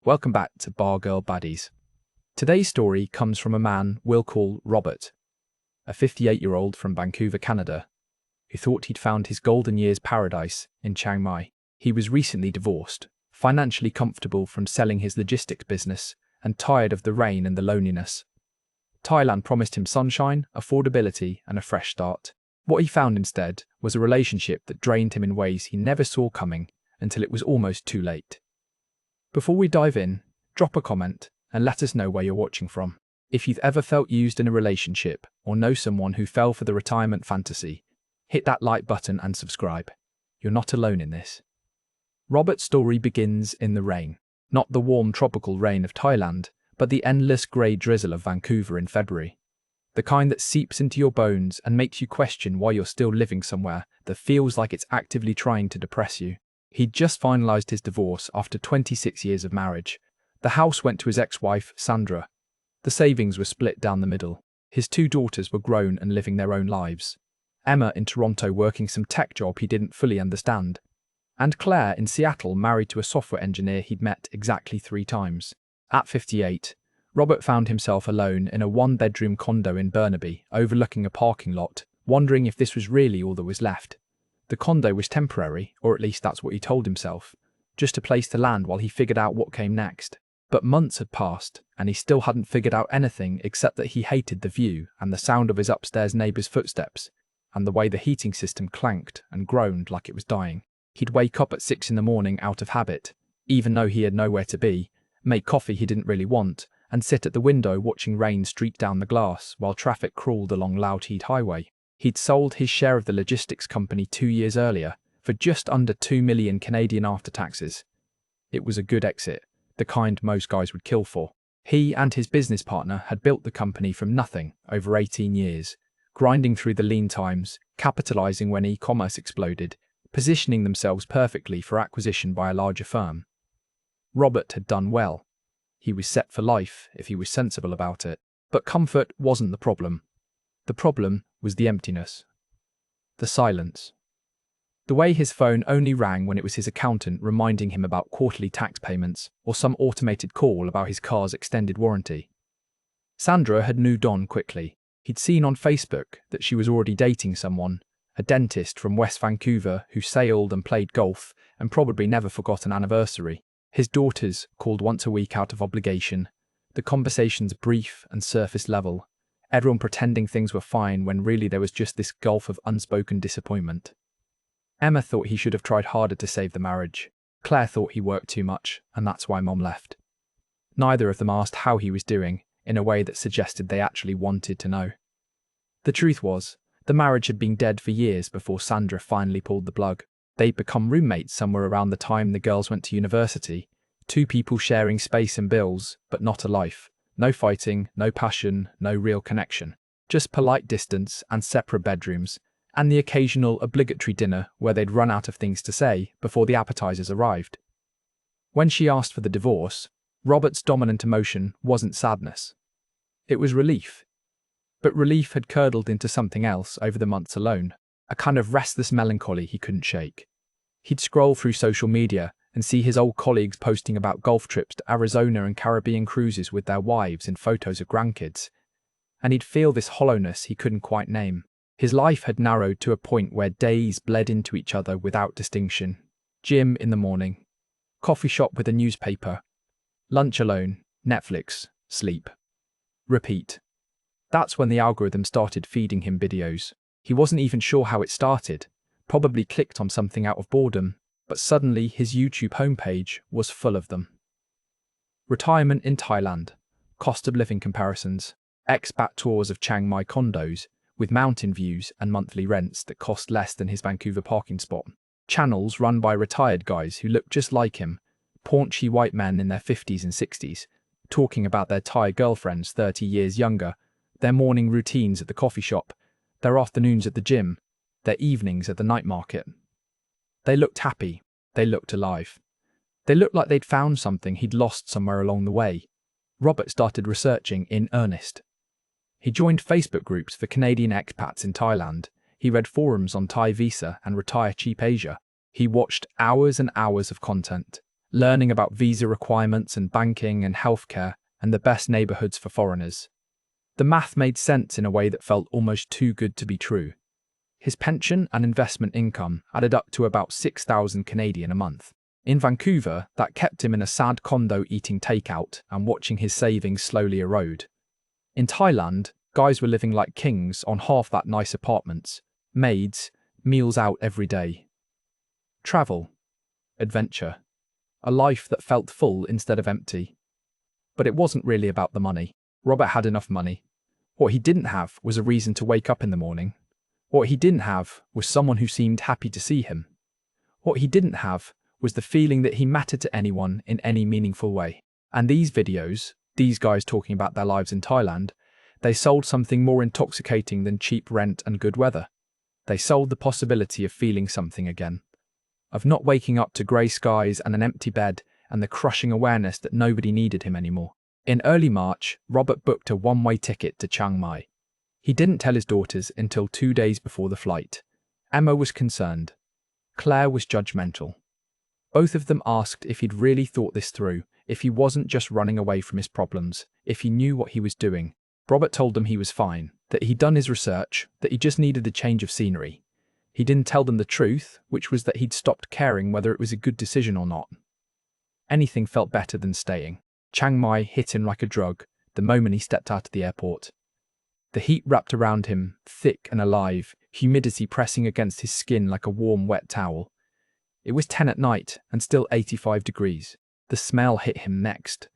Welcome back to Bargirl Baddies. Today's story comes from a man we'll call Robert, a 58-year-old from Vancouver, Canada, who thought he'd found his golden years paradise in Chiang Mai. He was recently divorced, financially comfortable from selling his logistics business, and tired of the rain and the loneliness. Thailand promised him sunshine, affordability, and a fresh start. What he found instead was a relationship that drained him in ways he never saw coming until it was almost too late. Before we dive in, drop a comment and let us know where you're watching from. If you've ever felt used in a relationship or know someone who fell for the retirement fantasy, hit that like button and subscribe. You're not alone in this. Robert's story begins in the rain. Not the warm tropical rain of Thailand, but the endless grey drizzle of Vancouver in February. The kind that seeps into your bones and makes you question why you're still living somewhere that feels like it's actively trying to depress you. He'd just finalised his divorce after 26 years of marriage. The house went to his ex-wife, Sandra. The savings were split down the middle. His two daughters were grown and living their own lives. Emma in Toronto working some tech job he didn't fully understand. And Claire in Seattle married to a software engineer he'd met exactly 3 times. At 58, Robert found himself alone in a one-bedroom condo in Burnaby, overlooking a parking lot, wondering if this was really all that was left. The condo was temporary, or at least that's what he told himself, just a place to land while he figured out what came next. But months had passed, and he still hadn't figured out anything except that he hated the view and the sound of his upstairs neighbour's footsteps, and the way the heating system clanked and groaned like it was dying. He'd wake up at 6 in the morning out of habit, even though he had nowhere to be, make coffee he didn't really want, and sit at the window watching rain streak down the glass while traffic crawled along Loudheed Highway. He'd sold his share of the logistics company 2 years earlier for just under 2 million Canadian after taxes. It was a good exit, the kind most guys would kill for. He and his business partner had built the company from nothing over 18 years, grinding through the lean times, capitalizing when e-commerce exploded, positioning themselves perfectly for acquisition by a larger firm. Robert had done well. He was set for life if he was sensible about it. But comfort wasn't the problem. The problem was the emptiness. The silence. The way his phone only rang when it was his accountant reminding him about quarterly tax payments or some automated call about his car's extended warranty. Sandra had moved on quickly. He'd seen on Facebook that she was already dating someone, a dentist from West Vancouver who sailed and played golf and probably never forgot an anniversary. His daughters called once a week out of obligation, the conversations brief and surface level, everyone pretending things were fine when really there was just this gulf of unspoken disappointment. Emma thought he should have tried harder to save the marriage. Claire thought he worked too much, and that's why Mom left. Neither of them asked how he was doing, in a way that suggested they actually wanted to know. The truth was, the marriage had been dead for years before Sandra finally pulled the plug. They'd become roommates somewhere around the time the girls went to university, 2 people sharing space and bills, but not a life. No fighting, no passion, no real connection. Just polite distance and separate bedrooms, and the occasional obligatory dinner where they'd run out of things to say before the appetizers arrived. When she asked for the divorce, Robert's dominant emotion wasn't sadness. It was relief. But relief had curdled into something else over the months alone, a kind of restless melancholy he couldn't shake. He'd scroll through social media and see his old colleagues posting about golf trips to Arizona and Caribbean cruises with their wives and photos of grandkids, and he'd feel this hollowness he couldn't quite name. His life had narrowed to a point where days bled into each other without distinction. Gym in the morning, coffee shop with a newspaper, lunch alone, Netflix, sleep. Repeat. That's when the algorithm started feeding him videos. He wasn't even sure how it started, probably clicked on something out of boredom, but suddenly his YouTube homepage was full of them. Retirement in Thailand, cost of living comparisons, expat tours of Chiang Mai condos with mountain views and monthly rents that cost less than his Vancouver parking spot. Channels run by retired guys who look just like him, paunchy white men in their 50s and 60s, talking about their Thai girlfriends 30 years younger, their morning routines at the coffee shop, their afternoons at the gym, their evenings at the night market. They looked happy. They looked alive. They looked like they'd found something he'd lost somewhere along the way. Robert started researching in earnest. He joined Facebook groups for Canadian expats in Thailand. He read forums on Thai Visa and Retire Cheap Asia. He watched hours and hours of content, learning about visa requirements and banking and healthcare and the best neighborhoods for foreigners. The math made sense in a way that felt almost too good to be true. His pension and investment income added up to about 6,000 Canadian a month. In Vancouver, that kept him in a sad condo eating takeout and watching his savings slowly erode. In Thailand, guys were living like kings on half that nice apartments, maids, meals out every day. Travel, adventure, a life that felt full instead of empty. But it wasn't really about the money. Robert had enough money. What he didn't have was a reason to wake up in the morning. What he didn't have was someone who seemed happy to see him. What he didn't have was the feeling that he mattered to anyone in any meaningful way. And these videos, these guys talking about their lives in Thailand, they sold something more intoxicating than cheap rent and good weather. They sold the possibility of feeling something again. Of not waking up to grey skies and an empty bed and the crushing awareness that nobody needed him anymore. In early March, Robert booked a one-way ticket to Chiang Mai. He didn't tell his daughters until 2 days before the flight. Emma was concerned. Claire was judgmental. Both of them asked if he'd really thought this through, if he wasn't just running away from his problems, if he knew what he was doing. Robert told them he was fine, that he'd done his research, that he just needed a change of scenery. He didn't tell them the truth, which was that he'd stopped caring whether it was a good decision or not. Anything felt better than staying. Chiang Mai hit him like a drug the moment he stepped out of the airport. The heat wrapped around him, thick and alive, humidity pressing against his skin like a warm, wet towel. It was 10 at night and still 85 degrees. The smell hit him next.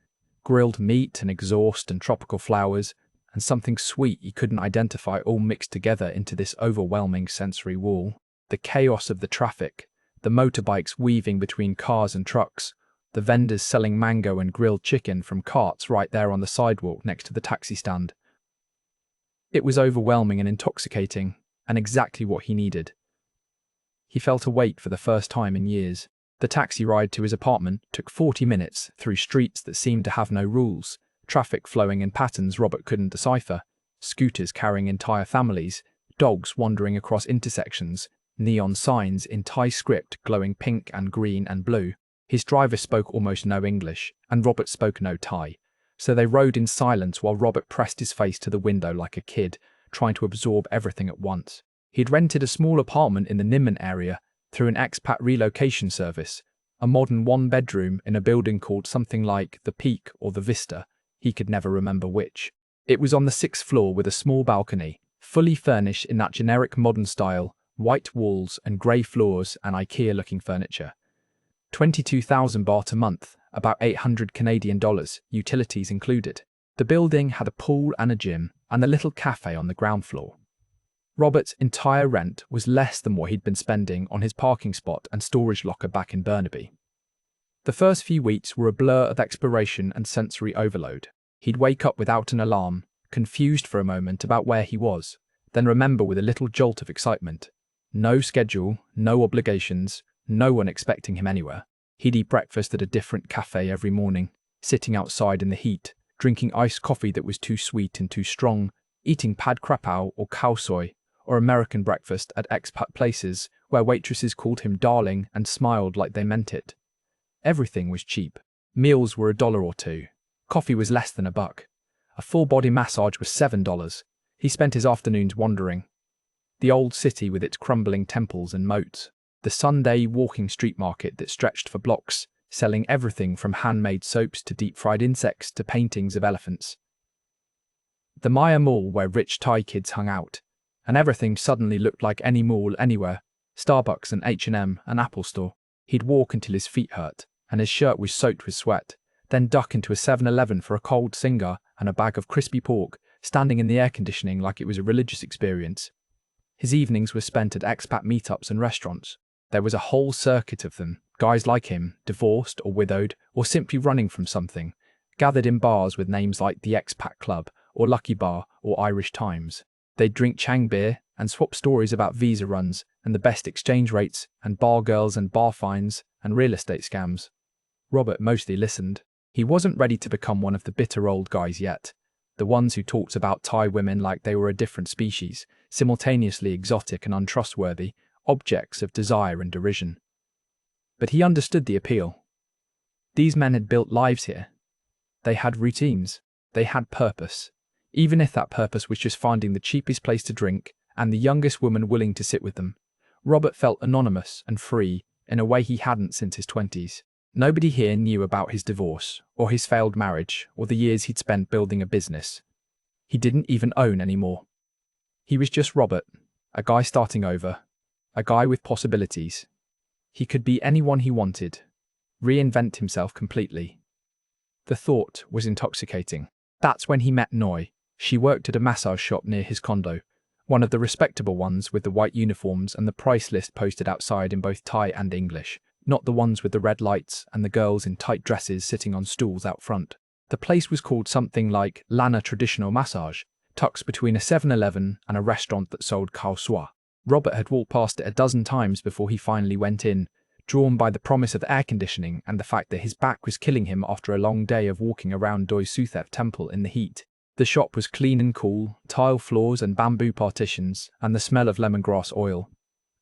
Grilled meat and exhaust and tropical flowers and something sweet he couldn't identify all mixed together into this overwhelming sensory wall. The chaos of the traffic, the motorbikes weaving between cars and trucks, the vendors selling mango and grilled chicken from carts right there on the sidewalk next to the taxi stand. It was overwhelming and intoxicating, and exactly what he needed. He felt a weight for the first time in years. The taxi ride to his apartment took 40 minutes through streets that seemed to have no rules, traffic flowing in patterns Robert couldn't decipher, scooters carrying entire families, dogs wandering across intersections, neon signs in Thai script glowing pink and green and blue. His driver spoke almost no English, and Robert spoke no Thai, so they rode in silence while Robert pressed his face to the window like a kid, trying to absorb everything at once. He'd rented a small apartment in the Nimman area through an expat relocation service, a modern one-bedroom in a building called something like The Peak or The Vista. He could never remember which. It was on the 6th floor with a small balcony, fully furnished in that generic modern style, white walls and grey floors and IKEA-looking furniture. 22,000 baht a month, about 800 Canadian dollars, utilities included. The building had a pool and a gym and a little cafe on the ground floor. Robert's entire rent was less than what he'd been spending on his parking spot and storage locker back in Burnaby. The first few weeks were a blur of exploration and sensory overload. He'd wake up without an alarm, confused for a moment about where he was, then remember with a little jolt of excitement. No schedule, no obligations, no one expecting him anywhere. He'd eat breakfast at a different cafe every morning, sitting outside in the heat, drinking iced coffee that was too sweet and too strong, eating pad krapao or khao soi, or American breakfast at expat places where waitresses called him darling and smiled like they meant it. Everything was cheap. Meals were $1 or $2. Coffee was less than $1. A full-body massage was $7. He spent his afternoons wandering. The old city with its crumbling temples and moats. The Sunday walking street market that stretched for blocks, selling everything from handmade soaps to deep-fried insects to paintings of elephants. The Maya Mall where rich Thai kids hung out. And everything suddenly looked like any mall anywhere, Starbucks and H&M, an Apple store. He'd walk until his feet hurt, and his shirt was soaked with sweat, then duck into a 7-Eleven for a cold singer and a bag of crispy pork, standing in the air conditioning like it was a religious experience. His evenings were spent at expat meetups and restaurants. There was a whole circuit of them, guys like him, divorced or widowed, or simply running from something, gathered in bars with names like the Expat Club, or Lucky Bar, or Irish Times. They'd drink Chang beer and swap stories about visa runs and the best exchange rates and Bargirls and bar fines and real estate scams. Robert mostly listened. He wasn't ready to become one of the bitter old guys yet, the ones who talked about Thai women like they were a different species, simultaneously exotic and untrustworthy, objects of desire and derision. But he understood the appeal. These men had built lives here. They had routines. They had purpose. Even if that purpose was just finding the cheapest place to drink and the youngest woman willing to sit with them. Robert felt anonymous and free in a way he hadn't since his 20s. Nobody here knew about his divorce, or his failed marriage, or the years he'd spent building a business he didn't even own anymore. He was just Robert, a guy starting over, a guy with possibilities. He could be anyone he wanted, reinvent himself completely. The thought was intoxicating. That's when he met Noi. She worked at a massage shop near his condo, one of the respectable ones with the white uniforms and the price list posted outside in both Thai and English, not the ones with the red lights and the girls in tight dresses sitting on stools out front. The place was called something like Lana Traditional Massage, tucked between a 7-Eleven and a restaurant that sold khao soi. Robert had walked past it a dozen times before he finally went in, drawn by the promise of air conditioning and the fact that his back was killing him after a long day of walking around Doi Suthep Temple in the heat. The shop was clean and cool, tile floors and bamboo partitions, and the smell of lemongrass oil.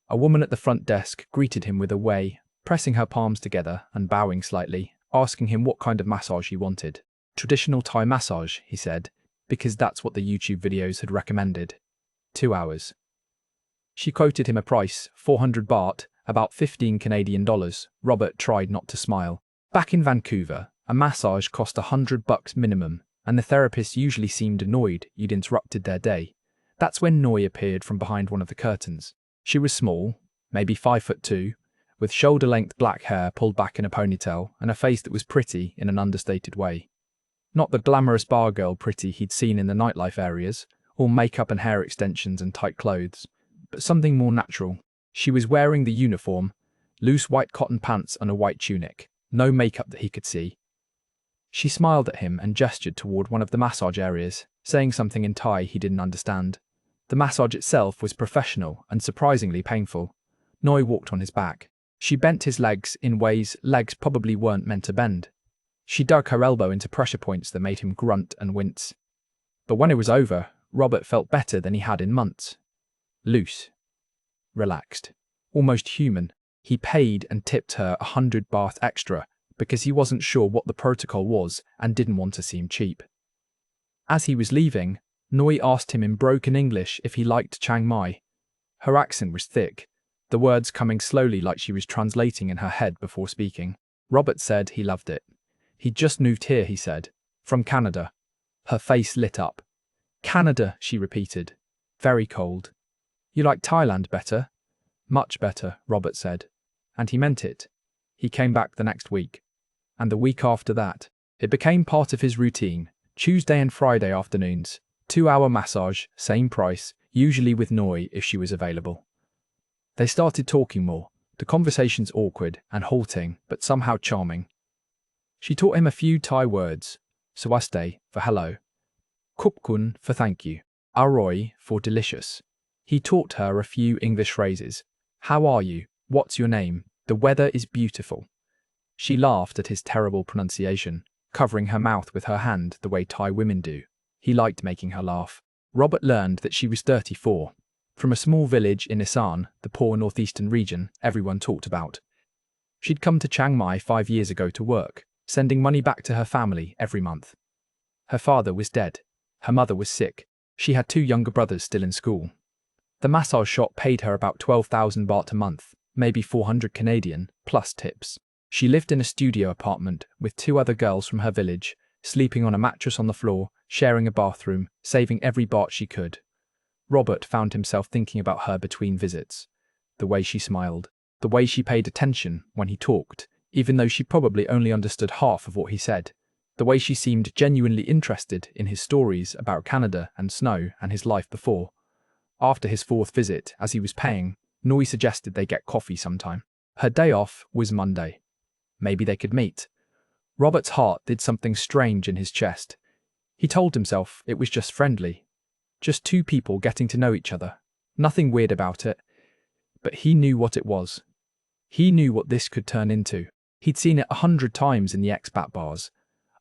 A woman at the front desk greeted him with a way, pressing her palms together and bowing slightly, asking him what kind of massage he wanted. Traditional Thai massage, he said, because that's what the YouTube videos had recommended. 2 hours. She quoted him a price, 400 baht, about 15 Canadian dollars. Robert tried not to smile. Back in Vancouver, a massage cost $100 minimum, and the therapist usually seemed annoyed you'd interrupted their day. That's when Noi appeared from behind one of the curtains. She was small, maybe 5'2", with shoulder-length black hair pulled back in a ponytail and a face that was pretty in an understated way. Not the glamorous Bargirl pretty he'd seen in the nightlife areas, all makeup and hair extensions and tight clothes, but something more natural. She was wearing the uniform, loose white cotton pants and a white tunic, no makeup that he could see. She smiled at him and gestured toward one of the massage areas, saying something in Thai he didn't understand. The massage itself was professional and surprisingly painful. Noi walked on his back. She bent his legs in ways legs probably weren't meant to bend. She dug her elbow into pressure points that made him grunt and wince. But when it was over, Robert felt better than he had in months. Loose. Relaxed. Almost human. He paid and tipped her 100 baht extra because he wasn't sure what the protocol was and didn't want to seem cheap. As he was leaving, Noi asked him in broken English if he liked Chiang Mai. Her accent was thick, the words coming slowly like she was translating in her head before speaking. Robert said he loved it. He'd just moved here, he said, from Canada. Her face lit up. Canada, she repeated. Very cold. You like Thailand better? Much better, Robert said. And he meant it. He came back the next week. And the week after that. It became part of his routine. Tuesday and Friday afternoons. 2-hour massage, same price, usually with Noi if she was available. They started talking more, the conversations awkward and halting, but somehow charming. She taught him a few Thai words, Swaste for hello, Kupkun for thank you, Aroi for delicious. He taught her a few English phrases. How are you? What's your name? The weather is beautiful. She laughed at his terrible pronunciation, covering her mouth with her hand the way Thai women do. He liked making her laugh. Robert learned that she was 34. From a small village in Isan, the poor northeastern region everyone talked about. She'd come to Chiang Mai 5 years ago to work, sending money back to her family every month. Her father was dead. Her mother was sick. She had 2 younger brothers still in school. The massage shop paid her about 12,000 baht a month, maybe 400 Canadian, plus tips. She lived in a studio apartment with 2 other girls from her village, sleeping on a mattress on the floor, sharing a bathroom, saving every baht she could. Robert found himself thinking about her between visits. The way she smiled, the way she paid attention when he talked, even though she probably only understood half of what he said. The way she seemed genuinely interested in his stories about Canada and snow and his life before. After his 4th visit, as he was paying, Noi suggested they get coffee sometime. Her day off was Monday. Maybe they could meet. Robert's heart did something strange in his chest. He told himself it was just friendly. Just 2 people getting to know each other. Nothing weird about it. But he knew what it was. He knew what this could turn into. He'd seen it 100 times in the expat bars.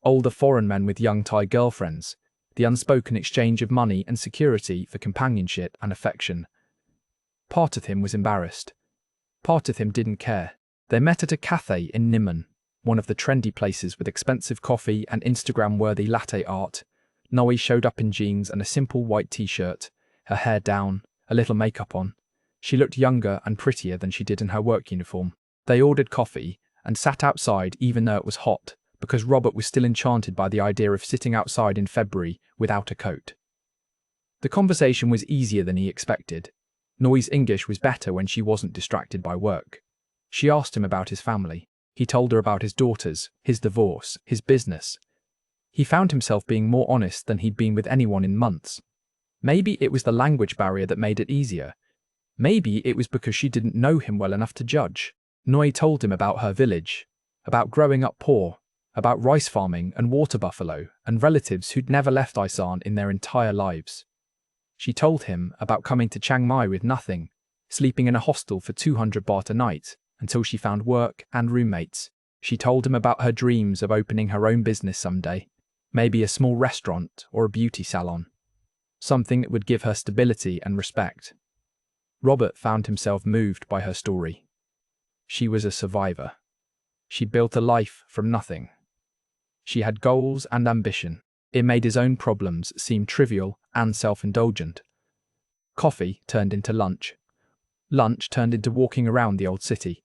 Older foreign men with young Thai girlfriends. The unspoken exchange of money and security for companionship and affection. Part of him was embarrassed. Part of him didn't care. They met at a cafe in Nimon. one of the trendy places with expensive coffee and Instagram-worthy latte art. Noi showed up in jeans and a simple white t-shirt, her hair down, a little makeup on. She looked younger and prettier than she did in her work uniform. They ordered coffee and sat outside even though it was hot, because Robert was still enchanted by the idea of sitting outside in February without a coat. The conversation was easier than he expected. Noi's English was better when she wasn't distracted by work. She asked him about his family. He told her about his daughters, his divorce, his business. He found himself being more honest than he'd been with anyone in months. Maybe it was the language barrier that made it easier. Maybe it was because she didn't know him well enough to judge. Noi told him about her village, about growing up poor, about rice farming and water buffalo, and relatives who'd never left Isan in their entire lives. She told him about coming to Chiang Mai with nothing, sleeping in a hostel for 200 baht a night, until she found work and roommates. She told him about her dreams of opening her own business someday, maybe a small restaurant or a beauty salon, something that would give her stability and respect. Robert found himself moved by her story. She was a survivor. She built a life from nothing. She had goals and ambition. It made his own problems seem trivial and self-indulgent. Coffee turned into lunch. Lunch turned into walking around the old city.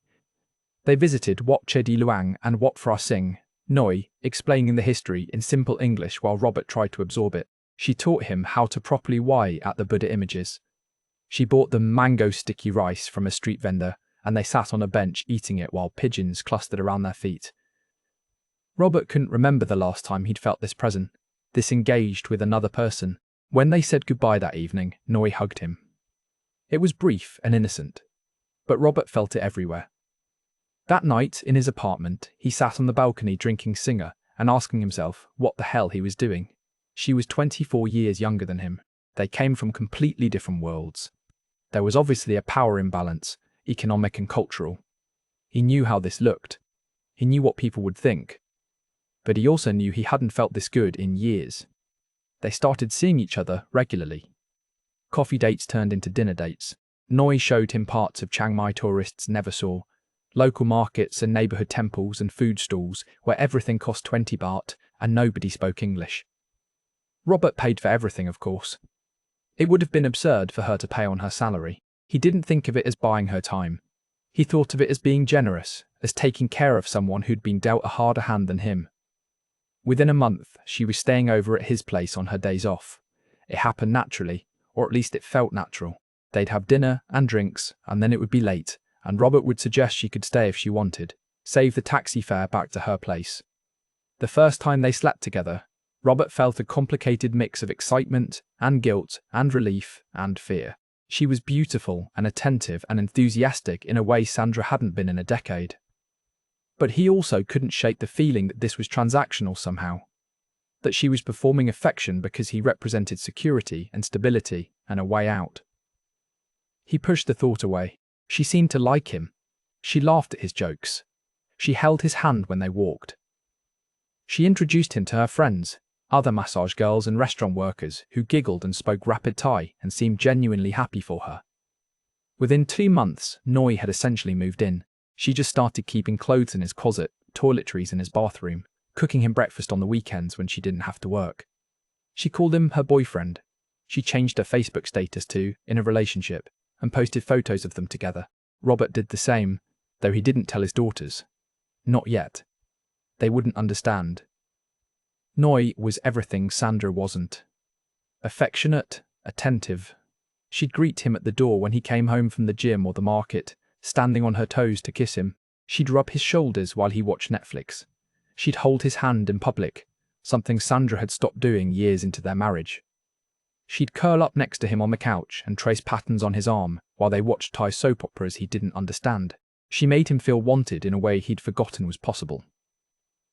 They visited Wat Che Di Luang and Wat Phra Singh, Noi explaining the history in simple English while Robert tried to absorb it. She taught him how to properly wai at the Buddha images. She bought them mango sticky rice from a street vendor, and they sat on a bench eating it while pigeons clustered around their feet. Robert couldn't remember the last time he'd felt this present, this engaged with another person. When they said goodbye that evening, Noi hugged him. It was brief and innocent, but Robert felt it everywhere. That night, in his apartment, he sat on the balcony drinking Singer and asking himself what the hell he was doing. She was 24 years younger than him. They came from completely different worlds. There was obviously a power imbalance, economic and cultural. He knew how this looked. He knew what people would think. But he also knew he hadn't felt this good in years. They started seeing each other regularly. Coffee dates turned into dinner dates. Noi showed him parts of Chiang Mai tourists never saw. Local markets and neighbourhood temples and food stalls where everything cost 20 baht and nobody spoke English. Robert paid for everything, of course. It would have been absurd for her to pay on her salary. He didn't think of it as buying her time. He thought of it as being generous, as taking care of someone who'd been dealt a harder hand than him. Within a month, she was staying over at his place on her days off. It happened naturally, or at least it felt natural. They'd have dinner and drinks, and then it would be late, and Robert would suggest she could stay if she wanted, save the taxi fare back to her place. The first time they slept together, Robert felt a complicated mix of excitement and guilt and relief and fear. She was beautiful and attentive and enthusiastic in a way Sandra hadn't been in a decade. But he also couldn't shake the feeling that this was transactional somehow, that she was performing affection because he represented security and stability and a way out. He pushed the thought away. She seemed to like him. She laughed at his jokes. She held his hand when they walked. She introduced him to her friends, other massage girls and restaurant workers who giggled and spoke rapid Thai and seemed genuinely happy for her. Within 2 months, Noi had essentially moved in. She just started keeping clothes in his closet, toiletries in his bathroom, cooking him breakfast on the weekends when she didn't have to work. She called him her boyfriend. She changed her Facebook status to in a relationship and posted photos of them together. Robert did the same, though he didn't tell his daughters. Not yet. They wouldn't understand. Noi was everything Sandra wasn't. Affectionate, attentive. She'd greet him at the door when he came home from the gym or the market, standing on her toes to kiss him. She'd rub his shoulders while he watched Netflix. She'd hold his hand in public, something Sandra had stopped doing years into their marriage. She'd curl up next to him on the couch and trace patterns on his arm while they watched Thai soap operas he didn't understand. She made him feel wanted in a way he'd forgotten was possible.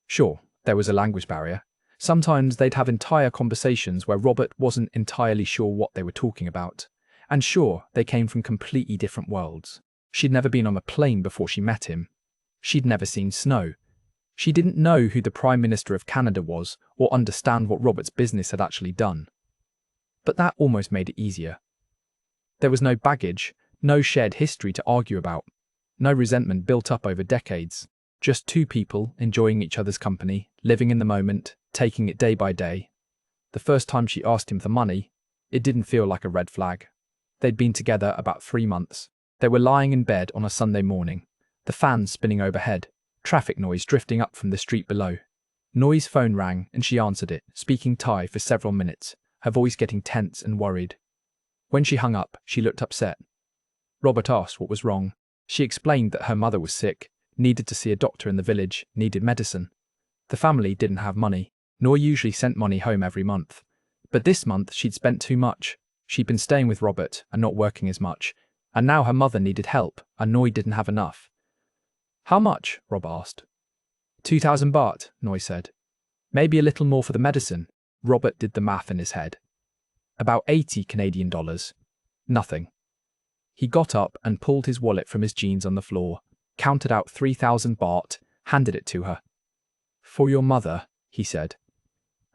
Sure, there was a language barrier. Sometimes they'd have entire conversations where Robert wasn't entirely sure what they were talking about. And sure, they came from completely different worlds. She'd never been on a plane before she met him. She'd never seen snow. She didn't know who the Prime Minister of Canada was or understand what Robert's business had actually done. But that almost made it easier. There was no baggage, no shared history to argue about, no resentment built up over decades. Just two people enjoying each other's company, living in the moment, taking it day by day. The first time she asked him for money, it didn't feel like a red flag. They'd been together about 3 months. They were lying in bed on a Sunday morning, the fan spinning overhead, traffic noise drifting up from the street below. Noi's phone rang and she answered it, speaking Thai for several minutes, her voice getting tense and worried. When she hung up, she looked upset. Robert asked what was wrong. She explained that her mother was sick, needed to see a doctor in the village, needed medicine. The family didn't have money. Noi usually sent money home every month. But this month she'd spent too much. She'd been staying with Robert and not working as much. And now her mother needed help, and Noi didn't have enough. How much? Rob asked. 2,000 baht, Noi said. Maybe a little more for the medicine. Robert did the math in his head. About 80 Canadian dollars. Nothing. He got up and pulled his wallet from his jeans on the floor, counted out 3,000 baht, handed it to her. For your mother, he said.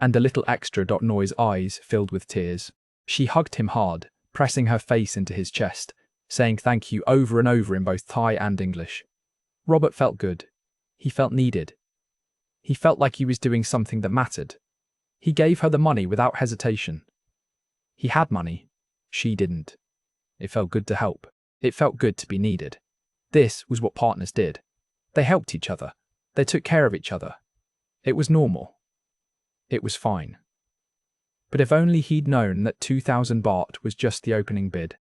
And a little extra. Noi's eyes filled with tears. She hugged him hard, pressing her face into his chest, saying thank you over and over in both Thai and English. Robert felt good. He felt needed. He felt like he was doing something that mattered. He gave her the money without hesitation. He had money. She didn't. It felt good to help. It felt good to be needed. This was what partners did. They helped each other. They took care of each other. It was normal. It was fine. But if only he'd known that 2,000 baht was just the opening bid.